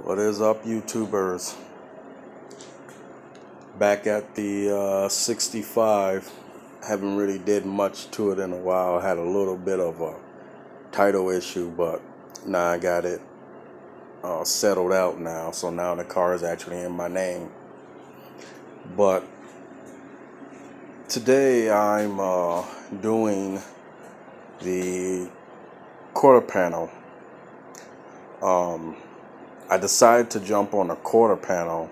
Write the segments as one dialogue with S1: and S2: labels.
S1: What is up, YouTubers? Back at the 65. Haven't really did much to it in a while. Had a little bit of a title issue, but now I got it settled out now. So now the car is actually in my name. But today I'm doing the quarter panel. I decided to jump on the quarter panel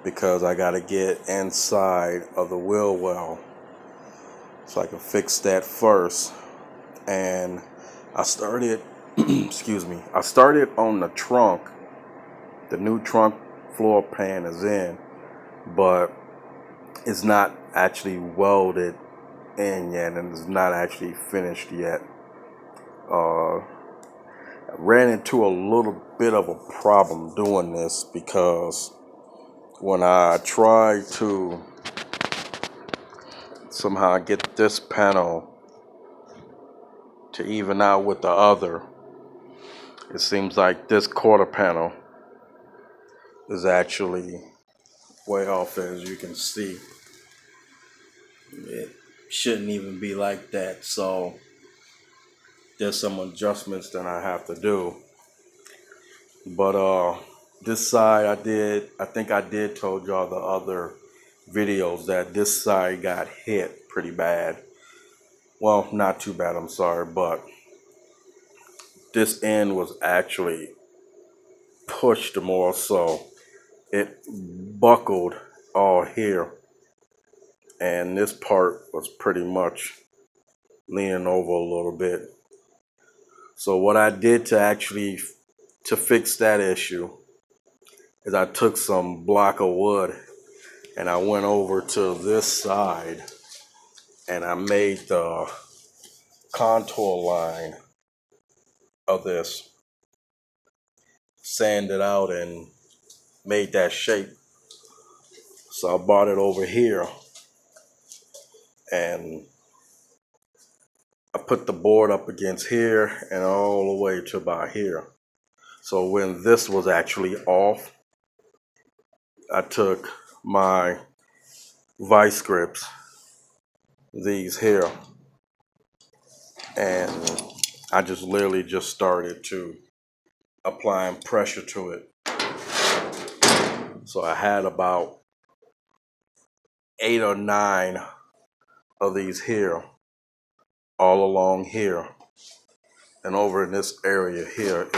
S1: because I got to get inside of the wheel well so I can fix that first. And I started excuse me, I started on the trunk. The new trunk floor pan is in, but it's not actually welded in yet, and it's not actually finished yet. I ran into a little bit of a problem doing this because when I tried to somehow get this panel to even out with the other, it seems like this quarter panel is actually way off. As you can see, it shouldn't even be like that, so there's some adjustments that I have to do. But this side, I think I did told y'all the other videos that this side got hit pretty bad. Well, not too bad, I'm sorry, but this end was actually pushed more, so it buckled all here, and this part was pretty much leaning over a little bit. So what I did to fix that issue is I took some block of wood and I went over to this side and I made the contour line of this, sanded out and made that shape. So I brought it over here and I put the board up against here and all the way to about here. So when this was actually off, I took my vice grips, these here, and I just literally just started to applying pressure to it. So I had about 8 or 9 of these here, all along here, and over in this area here, it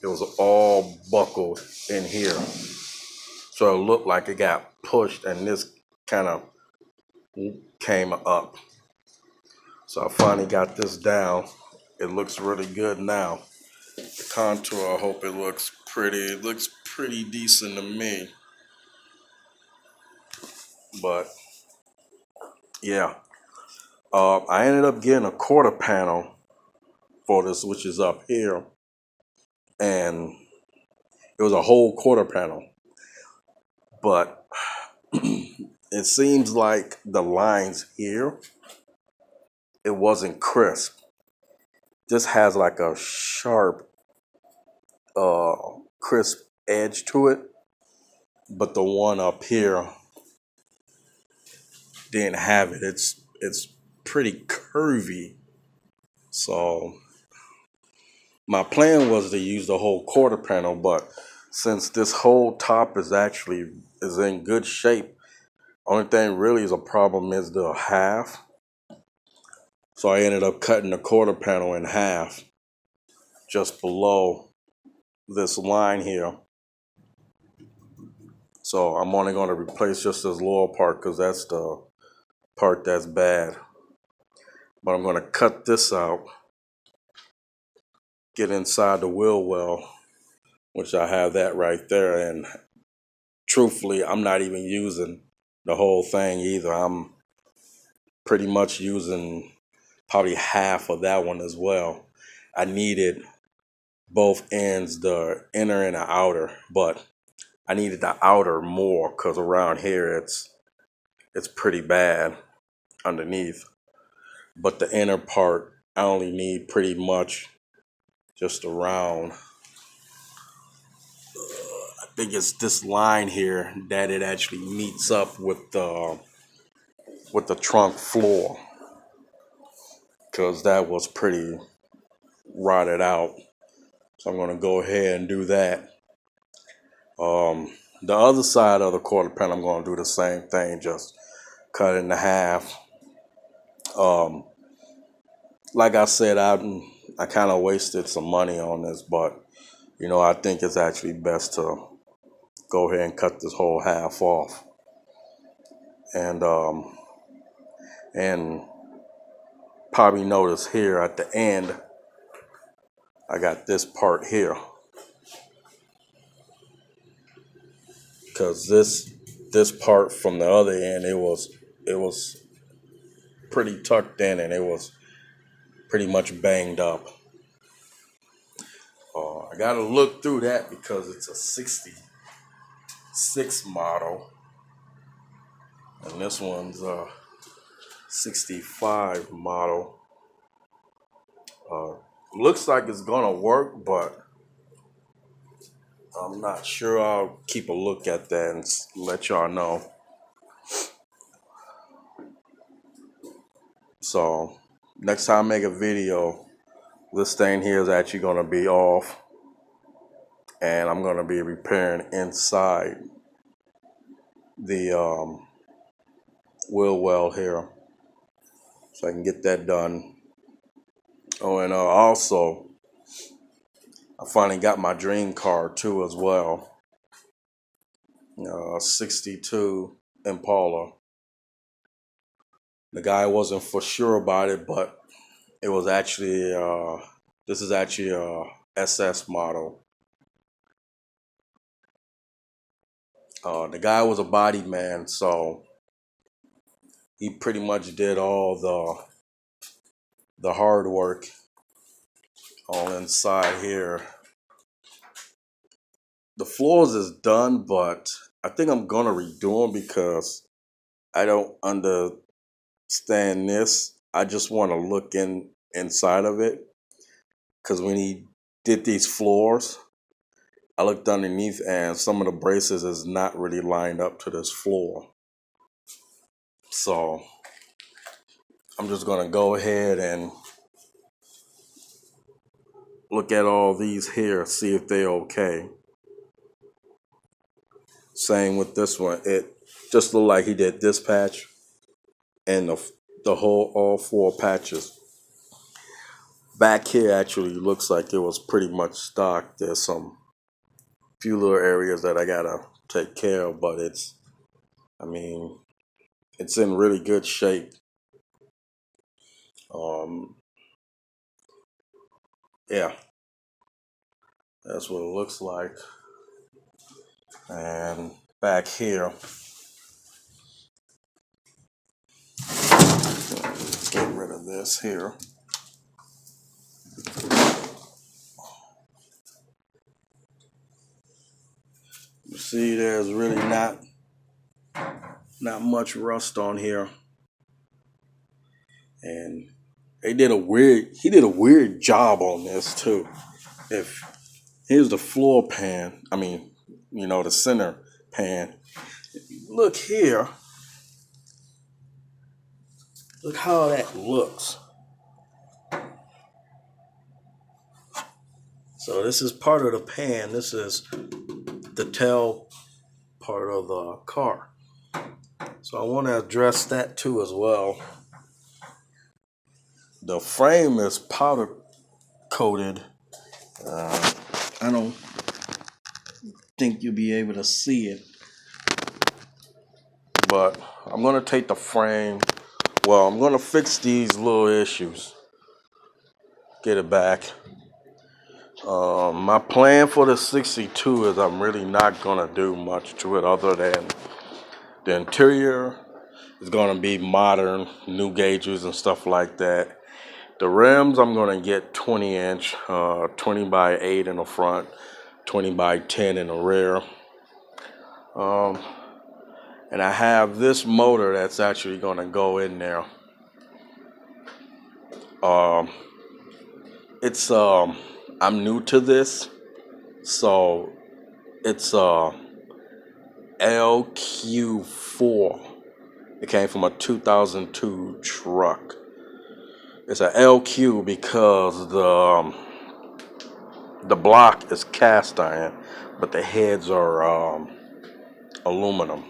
S1: was all buckled in here. So it looked like it got pushed, and this kind of came up. So I finally got this down. It looks really good now. The contour, I hope it looks pretty. It looks pretty decent to me. But yeah, I ended up getting a quarter panel for this, which is up here, and it was a whole quarter panel. But it seems like the lines here, it wasn't crisp. This has like a sharp, crisp edge to it, but the one up here didn't have it. It's pretty curvy. So my plan was to use the whole quarter panel, but since this whole top is in good shape, only thing really is a problem is the half. So I ended up cutting the quarter panel in half just below this line here. So I'm only going to replace just this lower part because that's the part that's bad. But I'm going to cut this out, get inside the wheel well, which I have that right there. And truthfully, I'm not even using the whole thing either. I'm pretty much using probably half of that one as well. I needed both ends, the inner and the outer, but I needed the outer more because around here it's pretty bad underneath. But the inner part, I only need pretty much just around think it's this line here that it actually meets up with the trunk floor, because that was pretty rotted out. So I'm going to go ahead and do that. The other side of the quarter panel, I'm going to do the same thing, just cut it in half. Like I said, I kind of wasted some money on this, but I think it's actually best to go ahead and cut this whole half off. And probably notice here at the end, I got this part here, because this part from the other end, it was pretty tucked in, and it was pretty much banged up. I gotta look through that because it's a 66 model, and this one's a 65 model. Looks like it's gonna work, but I'm not sure. I'll keep a look at that and let y'all know. So next time I make a video, this thing here is actually gonna be off, and I'm gonna be repairing inside the wheel well here, so I can get that done. Oh, and also, I finally got my dream car too as well. 62 Impala. The guy wasn't for sure about it, but it was actually this is actually a SS model. The guy was a body man, so he pretty much did all the hard work all inside here. The floors is done, but I think I'm gonna redo them because I don't understand this. I just want to look inside of it, because when he did these floors, I looked underneath and some of the braces is not really lined up to this floor. So I'm just gonna go ahead and look at all these here, see if they're okay. Same with this one. It just looked like he did this patch and the whole all four patches. Back here actually looks like it was pretty much stock. There's some few little areas that I gotta take care of, but it's in really good shape. Yeah, that's what it looks like. And back here, let's get rid of this here. You see, there's really not much rust on here, and he did a weird job on this too. If here's the floor pan, the center pan. Look here. Look how that looks. So this is part of the pan. This is the tail part of the car. So I want to address that too as well. The frame is powder coated. I don't think you'll be able to see it, but I'm going to take the frame. Well, I'm going to fix these little issues. Get it back. My plan for the 62 is I'm really not going to do much to it other than the interior is going to be modern, new gauges and stuff like that. The rims, I'm going to get 20-inch, 20 by 8 in the front, 20 by 10 in the rear. And I have this motor that's actually going to go in there. I'm new to this, so It's a LQ4. It came from a 2002 truck. It's a LQ because the block is cast iron, but the heads are aluminum.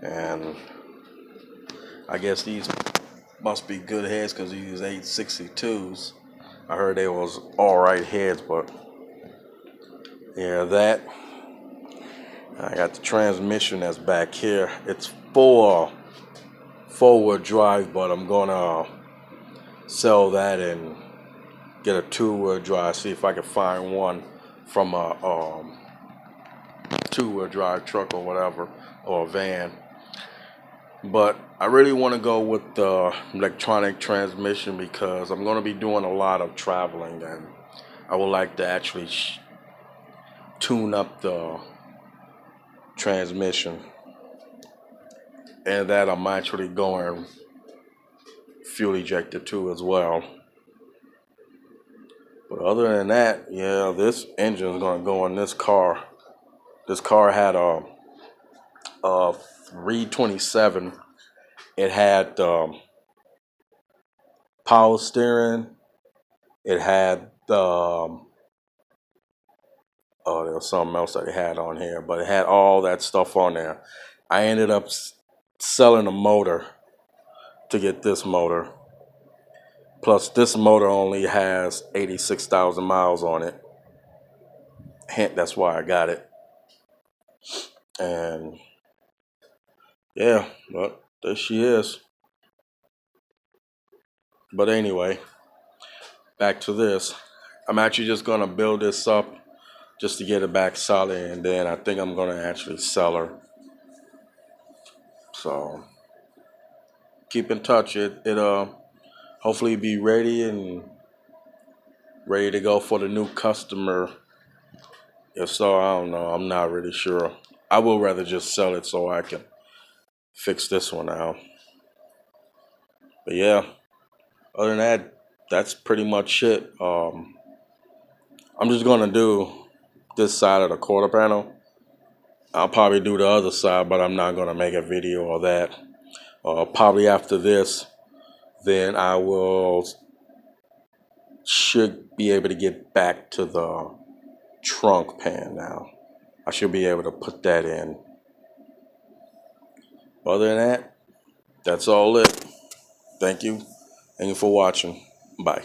S1: And I guess these must be good heads because these 862s. I heard they was alright heads, but yeah, that. I got the transmission that's back here. It's four-wheel drive, but I'm gonna sell that and get a two-wheel drive. See if I can find one from a two-wheel drive truck or whatever, or a van. But I really want to go with the electronic transmission because I'm going to be doing a lot of traveling, and I would like to actually tune up the transmission, and that I'm actually going fuel ejected too as well. But other than that, yeah, this engine is going to go in this car. This car had a 327. It had power steering. It had oh, there was something else that it had on here, but it had all that stuff on there. I ended up selling a motor to get this motor. Plus, this motor only has 86,000 miles on it. Hint, that's why I got it. And yeah, but there she is. But anyway, back to this. I'm actually just gonna build this up just to get it back solid, and then I think I'm gonna actually sell her. So keep in touch. It hopefully be ready to go for the new customer. If so, I don't know. I'm not really sure. I will rather just sell it so I can fix this one out. But yeah, other than that, that's pretty much it. I'm just gonna do this side of the quarter panel. I'll probably do the other side, but I'm not gonna make a video of that. Probably after this, then I should be able to get back to the trunk pan now. I should be able to put that in. Other than that, that's all it. Thank you. Thank you for watching. Bye.